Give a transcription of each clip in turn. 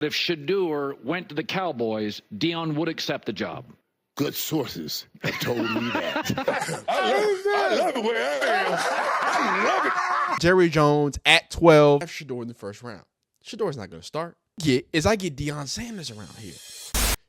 If Shedeur went to the Cowboys, Dion would accept the job. Good sources have told me that. I love it where I am. I love it. Jerry Jones at 12. I have Shedeur in the first round. Shedeur's not going to start. I get Deion Sanders around here.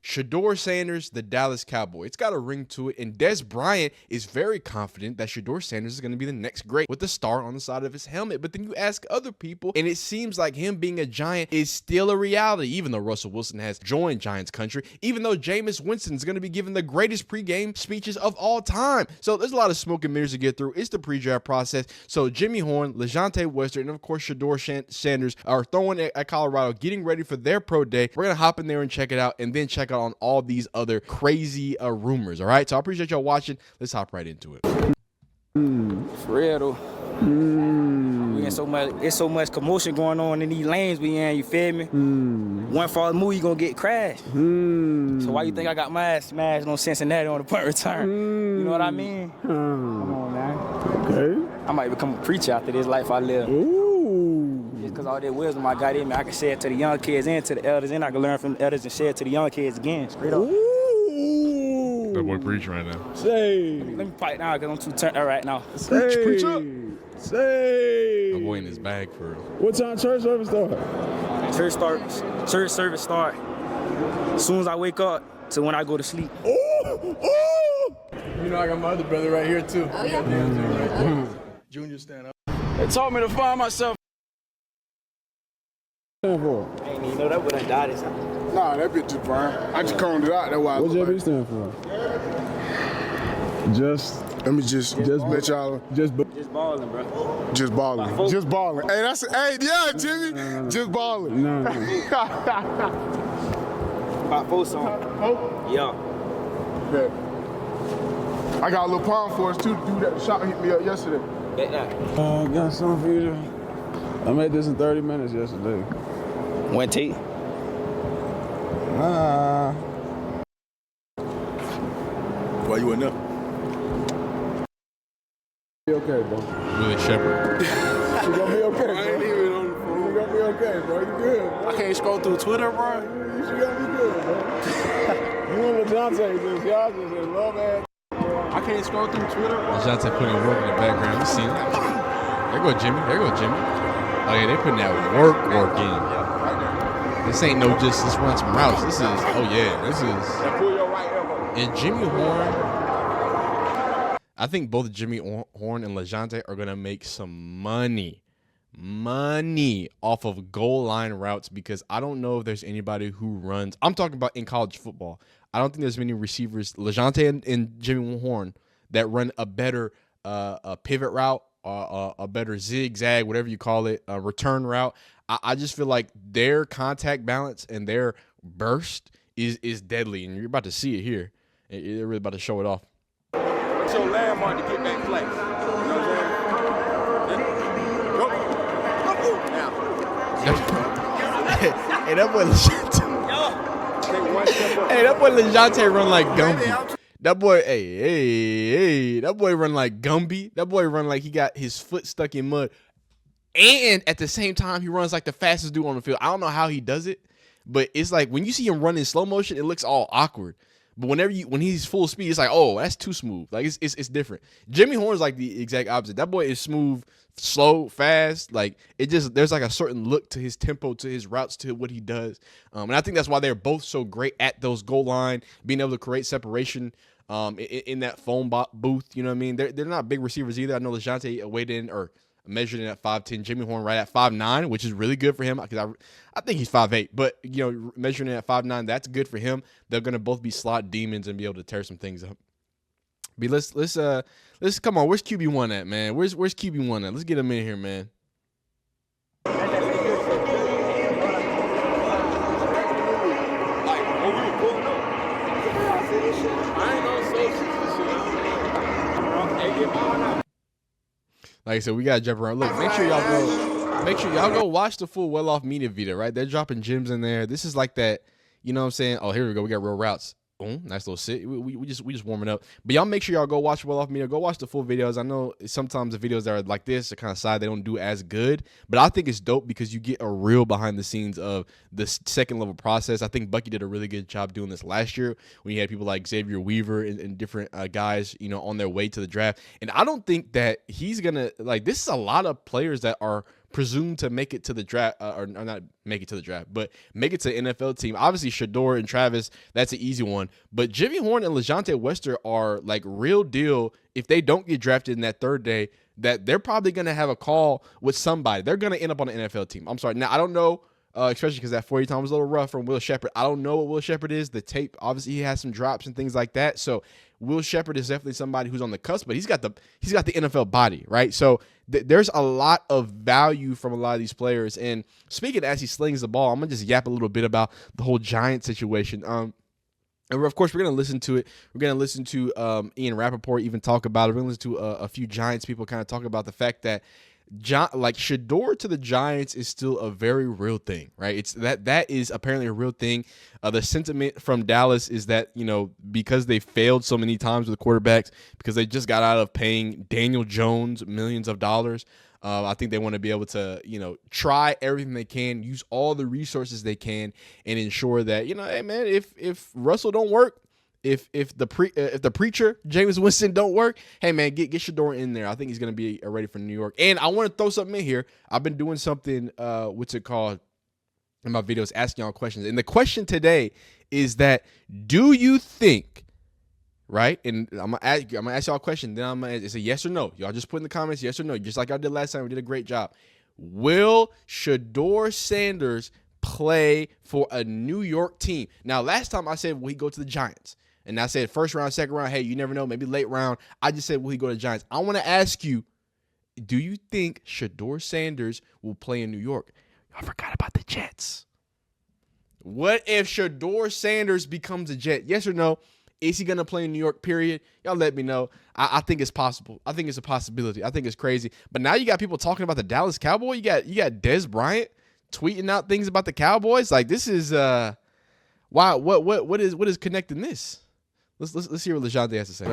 Shedeur Sanders, the Dallas Cowboy. It's got a ring to it, and Des Bryant is very confident that Shedeur Sanders is going to be the next great with the star on the side of his helmet. But then you ask other people, and it seems like him being a Giant is still a reality, even though Russell Wilson has joined Giants country, even though Jameis Winston is going to be given the greatest pregame speeches of all time. So there's a lot of smoke and mirrors to get through. It's the pre-draft process. So Jimmy Horn, LeJohntay Western, and of course Shedeur Sanders are throwing at Colorado, getting ready for their pro day. We're going to hop in there and check it out, and then check out on all these other crazy rumors. All right, so I appreciate y'all watching. Let's hop right into it. For real though. We in it's so much commotion going on in these lanes we in, you feel me? One false move, you gonna get crashed. So why you think I got my ass smashed on Cincinnati on the punt return? You know what I mean? Come on, man. Okay. I might become a preacher after this life I live. Just because all that wisdom I got in me, I can share it to the young kids and to the elders, and I can learn from the elders and share it to the young kids again, straight up. That boy preaching right now. Say. Let me pipe now, because I'm too turned up right now. Preach up. Say. That boy in his bag for real. What time church service start? Church service start as soon as I wake up to when I go to sleep. Ooh. You know I got my other brother right here too. Oh, yeah. Junior, stand up. They told me to find myself. Stand for? I ain't even know that would have died this time. Nah, that bitch is fine. I just combed it out. That's why I What's look your like. stand for? Let me just let y'all. Just balling, bro. Just balling. Just balling. Hey, yeah, Jimmy. No. Just balling. No. About 4 songs. Yeah. Bet. I got a little pound for us too to do that. Shot hit me up yesterday. Bet that. I got something for you to. I made this in 30 minutes yesterday. One take. Why you in there? Be okay, bro. Willie Shepard. You gonna be okay, bro. I ain't even on the phone. You gonna be okay, bro. You good, bro. I can't scroll through Twitter, bro. You should gonna be good, bro. You and LeJohntay y'all just in love ass. I can't scroll through Twitter. LeJohntay putting work in the background. You see him? There go Jimmy. Oh yeah, they putting that work in. This ain't no just run some routes. This is Pull your right elbow. and Jimmy Horn. I think both Jimmy Horn and LeJohntay are gonna make some money off of goal line routes, because I don't know if there's anybody who runs. I'm talking about in college football. I don't think there's many receivers, LeJohntay and Jimmy Horn, that run a better a pivot route, a better zigzag, whatever you call it, a return route. I just feel like their contact balance and their burst is deadly, and you're about to see it here. They're really about to show it off. It's your landmark to get back flex. You know what I'm saying? Hey, that boy LeJohntay. Hey, that boy LeJohntay run like Gumby. That boy, that boy run like Gumby. That boy run like he got his foot stuck in mud. And at the same time, he runs like the fastest dude on the field. I don't know how he does it, but it's like when you see him run in slow motion, it looks all awkward. But when he's full speed, it's like, oh, that's too smooth. Like it's different. Jimmy Horn's like the exact opposite. That boy is smooth, slow, fast. Like there's like a certain look to his tempo, to his routes, to what he does. And I think that's why they're both so great at those goal line, being able to create separation in that phone booth. You know what I mean? They're not big receivers either. I know LeJohntay weighed in or measured in at 5'10", Jimmy Horn right at 5'9", which is really good for him, because I think he's 5'8", but measuring in at 5'9", that's good for him. They're gonna both be slot demons and be able to tear some things up. But let's come on. Where's QB1 at, man? Where's QB1 at? Let's get him in here, man. Like I said, we gotta jump around. Look, make sure y'all go watch the full Well Off Media video, right? They're dropping gems in there. This is like that, you know what I'm saying? Oh, here we go. We got real routes. Nice little sit. We just warming up. But y'all make sure y'all go watch Well Off Media. Go watch the full videos. I know sometimes the videos that are like this are kind of side. They don't do as good. But I think it's dope because you get a real behind the scenes of the second level process. I think Bucky did a really good job doing this last year when you had people like Xavier Weaver and different guys, you know, on their way to the draft. And I don't think that he's going to, like, this is a lot of players that are presumed to make it to the draft, or not make it to the draft, but make it to the NFL team. Obviously, Shedeur and Travis, that's an easy one. But Jimmy Horn and LeJounte Wester are like real deal. If they don't get drafted in that third day, that they're probably going to have a call with somebody. They're going to end up on an NFL team. I'm sorry. Now, I don't know, especially because that 40 time was a little rough from Will Shepherd. I don't know what Will Shepherd is. The tape, obviously, he has some drops and things like that. So Will Shepherd is definitely somebody who's on the cusp, but he's got the NFL body, right? So there's a lot of value from a lot of these players. And speaking as he slings the ball, I'm gonna just yap a little bit about the whole Giant situation. And of course, we're gonna listen to it. We're gonna listen to Ian Rappaport even talk about it. We're gonna listen to a few Giants people kind of talk about the fact that Shedeur to the Giants is still a very real thing, right? It's that is apparently a real thing. The sentiment from Dallas is that, you know, because they failed so many times with quarterbacks, because they just got out of paying Daniel Jones millions of dollars. I think they want to be able to, you know, try everything they can, use all the resources they can, and ensure that, you know, hey man, if Russell don't work, if the preacher Jameis Winston don't work, hey man, get Shedeur in there. I think he's gonna be ready for New York. And I want to throw something in here. I've been doing something what's it called in my videos, asking y'all questions. And the question today is that, do you think, right? And I'm gonna ask y'all a question. Then I'm gonna say yes or no. Y'all just put in the comments yes or no, just like I did last time. We did a great job. Will Shedeur Sanders play for a New York team? Now, last time I said, will he go to the Giants? And I said first round, second round, hey, you never know, maybe late round. I just said, will he go to the Giants? I want to ask you, do you think Shedeur Sanders will play in New York? Y'all forgot about the Jets. What if Shedeur Sanders becomes a Jet? Yes or no? Is he going to play in New York, period? Y'all let me know. I think it's possible. I think it's a possibility. I think it's crazy. But now you got people talking about the Dallas Cowboys. You got Dez Bryant tweeting out things about the Cowboys. Like, this is wow. What is connecting this? Let's hear what LeJounte has to say.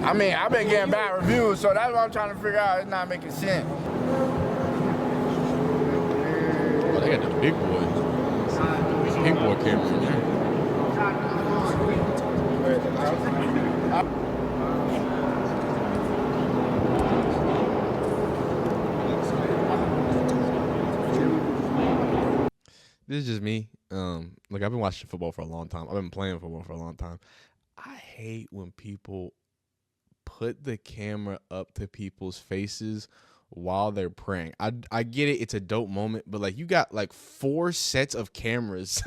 I mean, I've been getting bad reviews, so that's what I'm trying to figure out. It's not making sense. Oh, they got the big boy. Big boy camera in there. This is just me. Like, I've been watching football for a long time. I've been playing football for a long time. I hate when people put the camera up to people's faces while they're praying. I get it, it's a dope moment, but like, you got like 4 sets of cameras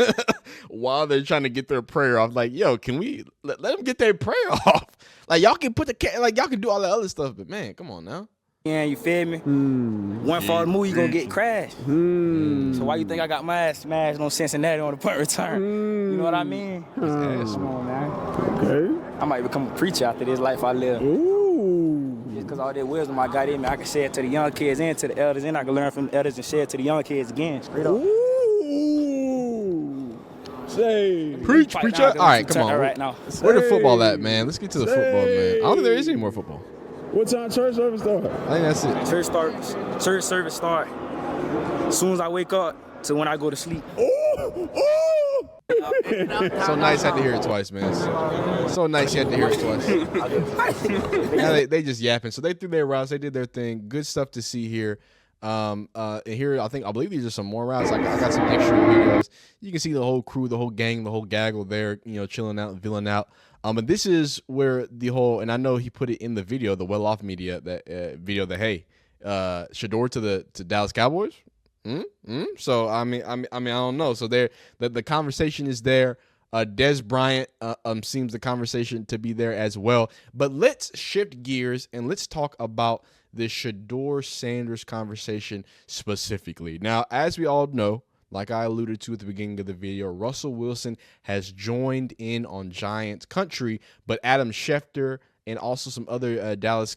while they're trying to get their prayer off. Like, yo, can we let them get their prayer off? Like, y'all can put y'all can do all that other stuff, but man, come on now. Yeah, you feel me? One false move, you gonna get crashed. So why you think I got my ass smashed on Cincinnati on the punt return? You know what I mean? Come on, man. Okay. I might become a preacher after this life I live. Ooh. Just because all that wisdom I got in me, I can share it to the young kids and to the elders, and I can learn from the elders and share it to the young kids again. Straight up. Ooh. Say. Preach, preacher. All right, come on. Right now. Where the football at, man? Let's get to the football, man. I don't think there is any more football. What time church service start? I think that's it. Church service start as soon as I wake up to when I go to sleep. Ooh. Ooh. So nice had to hear it twice, man. So nice you had to hear it twice. Now they just yapping. So they threw their routes. They did their thing. Good stuff to see here. And here, I believe these are some more routes. I got some extra videos. You can see the whole crew, the whole gang, the whole gaggle there, you know, chilling out and villing out. And this is where the whole, and I know he put it in the video, the Well Off Media, that video that, hey, Shedeur to Dallas Cowboys. So I mean, I don't know. So there, the conversation is there. Dez Bryant seems the conversation to be there as well. But let's shift gears and let's talk about the Shedeur Sanders conversation specifically. Now, as we all know, like I alluded to at the beginning of the video, Russell Wilson has joined in on Giants country, but Adam Schefter and also some other Giants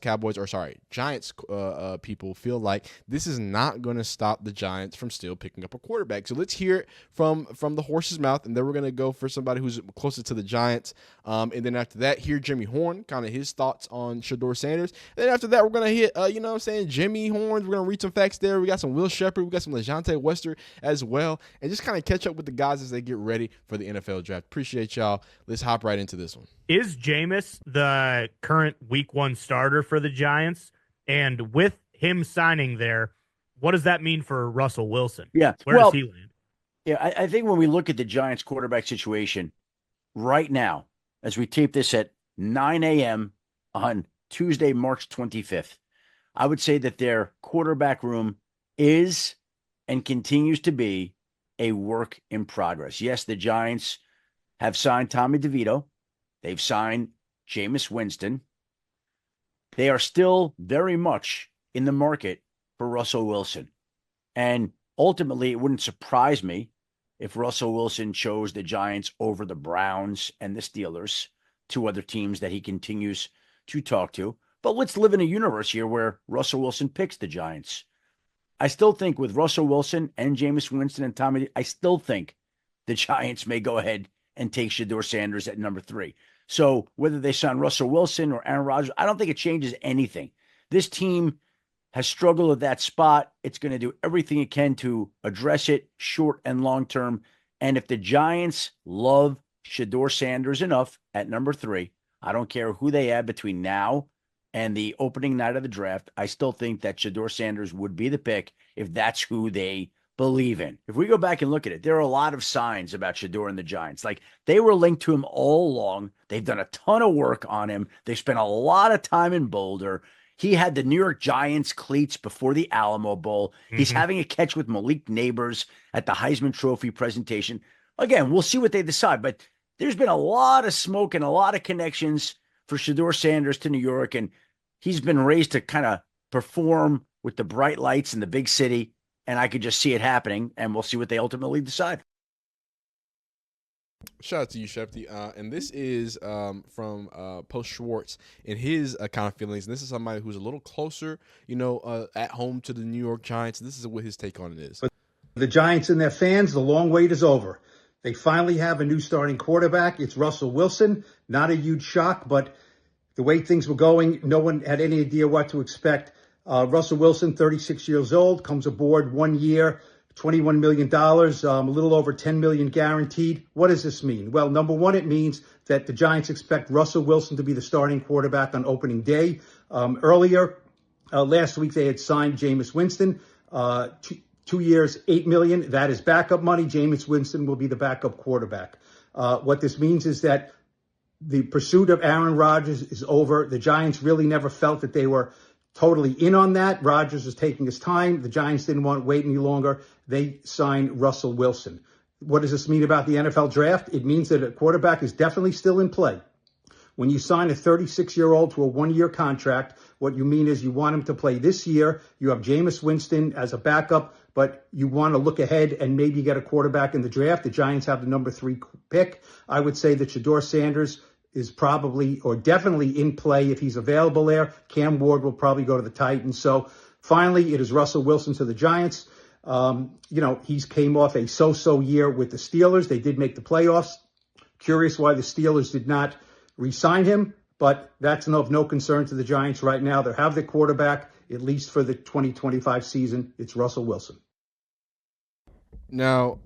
people feel like this is not going to stop the Giants from still picking up a quarterback. So let's hear it from the horse's mouth, and then we're going to go for somebody who's closer to the Giants. And then after that, hear Jimmy Horn, kind of his thoughts on Shedeur Sanders. And then after that, we're going to hit, Jimmy Horns. We're going to read some facts there. We got some Will Shepard. We got some LeJounte Wester as well, and just kind of catch up with the guys as they get ready for the NFL draft. Appreciate y'all. Let's hop right into this one. Is Jameis the current week 1 starter for the Giants? And with him signing there, what does that mean for Russell Wilson? Yeah. Where does he land? Yeah, I think when we look at the Giants quarterback situation right now, as we tape this at 9 a.m. on Tuesday, March 25th, I would say that their quarterback room is and continues to be a work in progress. Yes, the Giants have signed Tommy DeVito. They've signed Jameis Winston. They are still very much in the market for Russell Wilson. And ultimately, it wouldn't surprise me if Russell Wilson chose the Giants over the Browns and the Steelers, 2 other teams that he continues to talk to. But let's live in a universe here where Russell Wilson picks the Giants. I still think with Russell Wilson and Jameis Winston and Tommy, I still think the Giants may go ahead and take Shedeur Sanders at number 3. So whether they sign Russell Wilson or Aaron Rodgers, I don't think it changes anything. This team has struggled at that spot. It's going to do everything it can to address it short and long term. And if the Giants love Shedeur Sanders enough at number 3, I don't care who they add between now and the opening night of the draft, I still think that Shedeur Sanders would be the pick if that's who they believe in. If we go back and look at it, there are a lot of signs about Shedeur and the Giants. Like, they were linked to him all along. They've done a ton of work on him. They spent a lot of time in Boulder. He had the New York Giants cleats before the Alamo Bowl. He's having a catch with Malik Neighbors at the Heisman Trophy presentation. Again, we'll see what they decide, but there's been a lot of smoke and a lot of connections for Shedeur Sanders to New York, and he's been raised to kind of perform with the bright lights in the big city, and I could just see it happening, and we'll see what they ultimately decide. Shout out to you, Shefty. And this is from Post Schwartz and his kind of feelings. And this is somebody who's a little closer, at home to the New York Giants. This is what his take on it is. For the Giants and their fans, the long wait is over. They finally have a new starting quarterback. It's Russell Wilson. Not a huge shock, but the way things were going, no one had any idea what to expect. Russell Wilson, 36 years old, comes aboard 1 year, $21 million, a little over $10 million guaranteed. What does this mean? Well, number one, it means that the Giants expect Russell Wilson to be the starting quarterback on opening day. Earlier, last week, they had signed Jameis Winston, 2 years, $8 million. That is backup money. Jameis Winston will be the backup quarterback. What this means is that the pursuit of Aaron Rodgers is over. The Giants really never felt that they were totally in on that. Rodgers was taking his time. The Giants didn't want to wait any longer. They signed Russell Wilson. What does this mean about the NFL draft? It means that a quarterback is definitely still in play. When you sign a 36-year-old to a 1-year contract, what you mean is you want him to play this year. You have Jameis Winston as a backup, but you want to look ahead and maybe get a quarterback in the draft. The Giants have the number 3 pick. I would say that Shedeur Sanders is probably or definitely in play if he's available there. Cam Ward will probably go to the Titans. So finally, it is Russell Wilson to the Giants. He's came off a so-so year with the Steelers. They did make the playoffs. Curious why the Steelers did not re-sign him, but that's of no concern to the Giants right now. They have their quarterback, at least for the 2025 season. It's Russell Wilson. Now,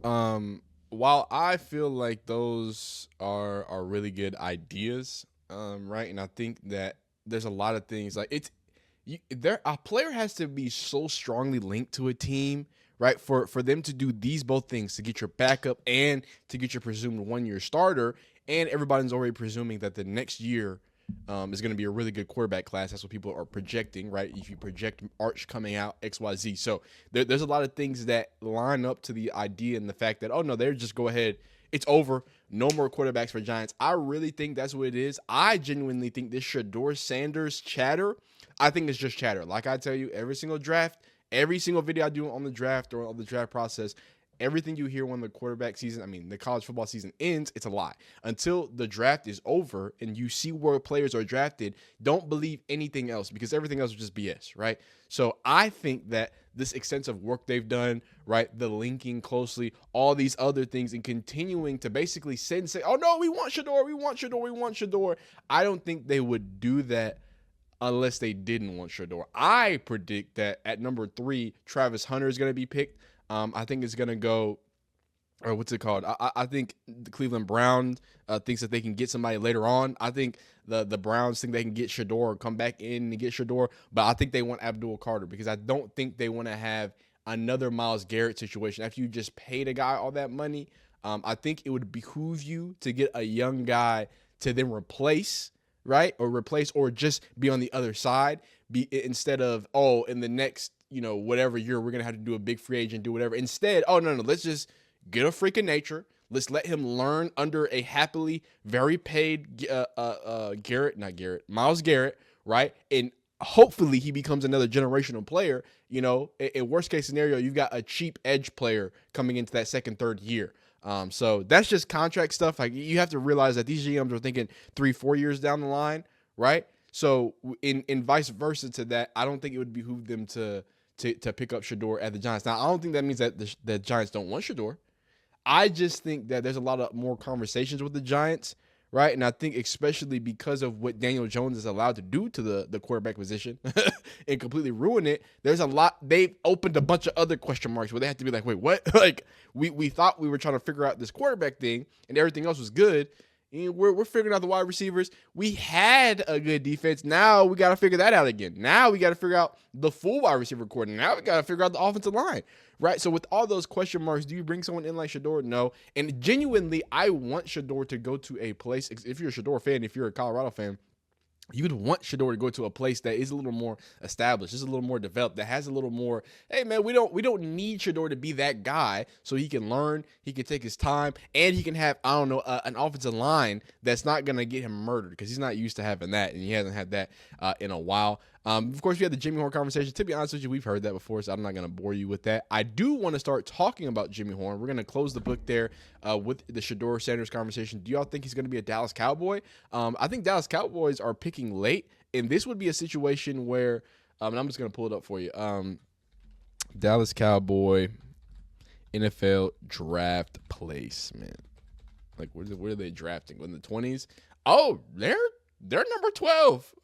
while I feel like those are really good ideas, right? And I think that there's a lot of things like a player has to be so strongly linked to a team, right? For them to do these both things, to get your backup and to get your presumed 1-year starter, and everybody's already presuming that the next year is going to be a really good quarterback class. That's what people are projecting, right? If you project Arch coming out, XYZ. So there's a lot of things that line up to the idea and the fact that, oh, no, they're just go ahead. It's over. No more quarterbacks for Giants. I really think that's what it is. I genuinely think this Shedeur Sanders chatter, I think it's just chatter. Like I tell you, every single draft, every single video I do on the draft or on the draft process, everything you hear when the quarterback season, I mean, the college football season ends, it's a lie. Until the draft is over and you see where players are drafted, don't believe anything else because everything else is just BS, right? So I think that this extensive work they've done, right, the linking closely, all these other things, and continuing to basically say, oh, no, we want Shedeur, we want Shedeur, we want Shedeur. I don't think they would do that unless they didn't want Shedeur. I predict that at number 3, Travis Hunter is going to be picked. I think it's going to go, or what's it called? I think the Cleveland Browns thinks that they can get somebody later on. I think the Browns think they can get Shedeur or come back in and get Shedeur, but I think they want Abdul Carter because I don't think they want to have another Myles Garrett situation. After you just paid a guy all that money, I think it would behoove you to get a young guy to then replace, right? Or just be on the other side, instead of, oh, in the next, whatever year, we're going to have to do a big free agent, do whatever. Instead, oh, no, let's just get a freak of nature. Let's let him learn under a happily very paid Myles Garrett, right? And hopefully he becomes another generational player. In worst case scenario, you've got a cheap edge player coming into that second, third year. So that's just contract stuff. Like, you have to realize that these GMs are thinking 3-4 years down the line, right? So in vice versa to that, I don't think it would behoove them to pick up Shedeur at the Giants. Now, I don't think that means that the Giants don't want Shedeur. I just think that there's a lot of more conversations with the Giants, right? And I think especially because of what Daniel Jones is allowed to do to the quarterback position and completely ruin it, there's a lot. They've opened a bunch of other question marks where they have to be like, wait, what? Like, we thought we were trying to figure out this quarterback thing and everything else was good. And we're figuring out the wide receivers. We had a good defense. Now we got to figure that out again. Now we got to figure out the full wide receiver core. Now we got to figure out the offensive line, right? So with all those question marks, do you bring someone in like Shedeur? No. And genuinely, I want Shedeur to go to a place. If you're a Shedeur fan, if you're a Colorado fan, you would want Shedeur to go to a place that is a little more established, just a little more developed, that has a little more, hey man, we don't need Shedeur to be that guy, so he can learn, he can take his time, and he can have, an offensive line that's not going to get him murdered because he's not used to having that, and he hasn't had that in a while. Of course, we had the Jimmy Horn conversation. To be honest with you, we've heard that before, so I'm not going to bore you with that. I do want to start talking about Jimmy Horn. We're going to close the book there with the Shedeur Sanders conversation. Do y'all think he's going to be a Dallas Cowboy? I think Dallas Cowboys are picking late, and this would be a situation where, and I'm just going to pull it up for you. Dallas Cowboy NFL draft placement. Like, where are they drafting? In the 20s? Oh, they're number 12.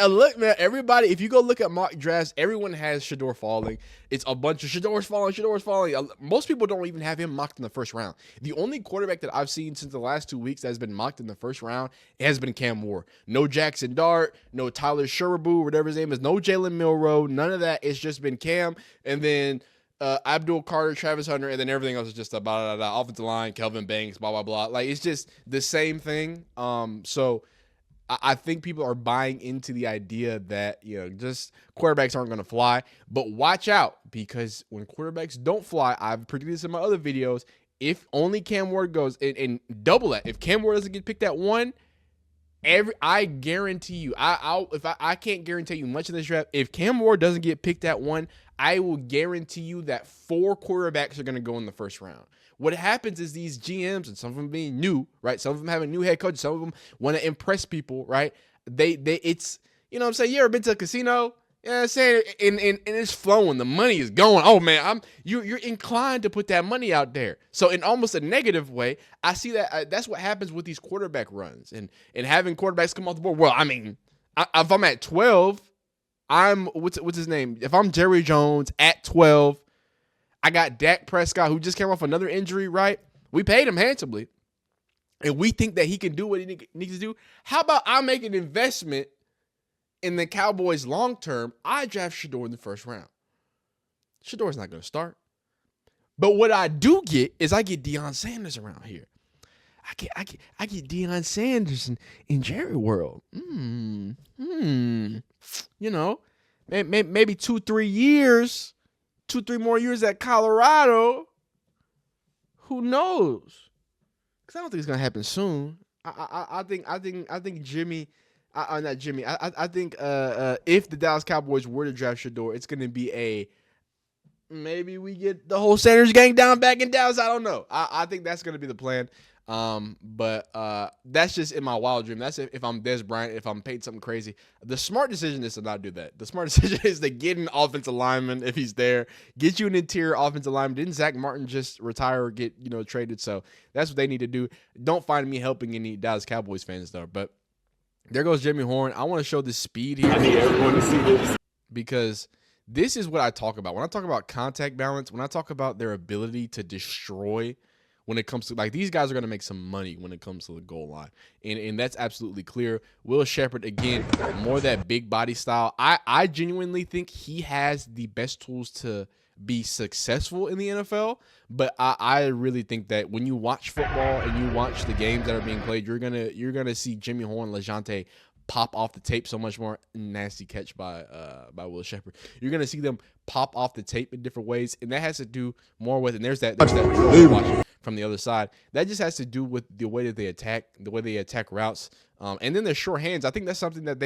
Look, man, everybody, if you go look at mock drafts, everyone has Shedeur falling. It's a bunch of Shedeur's falling. Most people don't even have him mocked in the first round. The only quarterback that I've seen since the last 2 weeks that has been mocked in the first round has been Cam Moore. No Jackson Dart, no Tyler Sheraboo, whatever his name is, no Jalen Milroe, none of that. It's just been Cam, and then Abdul Carter, Travis Hunter, and then everything else is just about offensive line, Kelvin Banks, blah, blah, blah. Like, it's just the same thing. So I think people are buying into the idea that, just quarterbacks aren't going to fly. But watch out, because when quarterbacks don't fly, I've predicted this in my other videos, if only Cam Ward goes, and double that, if Cam Ward doesn't get picked at 1, I guarantee you, I can't guarantee you much in this draft. If Cam Ward doesn't get picked at 1, I will guarantee you that 4 quarterbacks are going to go in the first round. What happens is these GMs, and some of them being new, right? Some of them having new head coaches. Some of them want to impress people, right? It's, what I'm saying? You ever been to a casino? You know what I'm saying? And it's flowing. The money is going. Oh man, you're inclined to put that money out there. So in almost a negative way, I see that that's what happens with these quarterback runs and having quarterbacks come off the board. Well, I mean, if I'm at 12, I'm what's his name? If I'm Jerry Jones at 12, I got Dak Prescott, who just came off another injury, right? We paid him handsomely, and we think that he can do what he needs to do. How about I make an investment in the Cowboys long term? I draft Shedeur in the first round. Shedeur's not going to start. But what I do get is I get Deion Sanders around here. I get Deion Sanders in Jerry World. Maybe 2-3 years, 2-3 more years at Colorado. Who knows? Because I don't think it's gonna happen soon. I think Jimmy. Not Jimmy. I think if the Dallas Cowboys were to draft Shedeur, it's going to be maybe we get the whole Sanders gang down back in Dallas. I don't know. I think that's going to be the plan. But that's just in my wild dream. That's if I'm Des Bryant, if I'm paid something crazy. The smart decision is to not do that. The smart decision is to get an offensive lineman if he's there. Get you an interior offensive lineman. Didn't Zach Martin just retire or get traded? So that's what they need to do. Don't find me helping any Dallas Cowboys fans though. But there goes Jimmy Horn. I want to show the speed here. I need everyone to see this. Because this is what I talk about. When I talk about contact balance, when I talk about their ability to destroy when it comes to, like, these guys are going to make some money when it comes to the goal line. And that's absolutely clear. Will Shepard, again, more that big body style. I genuinely think he has the best tools to be successful in the NFL. But I really think that when you watch football and you watch the games that are being played, you're gonna see Jimmy Horn, LeJounte pop off the tape so much more. Nasty catch by Will Shepard. You're gonna see them pop off the tape in different ways, and that has to do more with. And there's that watching from the other side. That just has to do with the way that they attack routes, and then their short hands. I think that's something that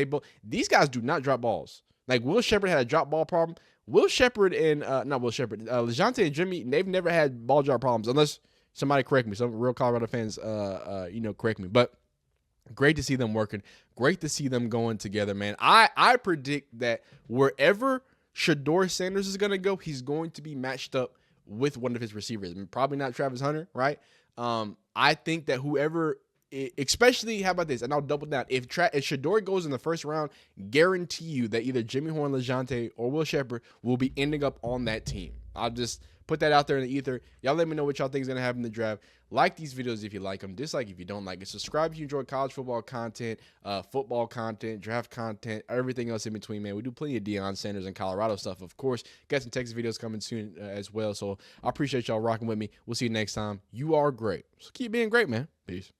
these guys do not drop balls. Like Will Shepard had a drop ball problem. Will Shepard and LeJounte and Jimmy, they've never had ball drop problems unless somebody correct me. Some real Colorado fans, correct me, but. Great to see them working. Great to see them going together, man. I predict that wherever Shedeur Sanders is going to go, he's going to be matched up with one of his receivers. I mean, probably not Travis Hunter, right? I think that whoever, especially, how about this? And I'll double down. If Shedeur goes in the first round, guarantee you that either Jimmy Horn, LeJounte, or Will Shepard will be ending up on that team. I'll just put that out there in the ether. Y'all let me know what y'all think is going to happen in the draft. Like these videos if you like them. Dislike if you don't like it. Subscribe if you enjoy college football content, football content, draft content, everything else in between, man. We do plenty of Deion Sanders and Colorado stuff, of course. Got some Texas videos coming soon as well. So I appreciate y'all rocking with me. We'll see you next time. You are great. So keep being great, man. Peace.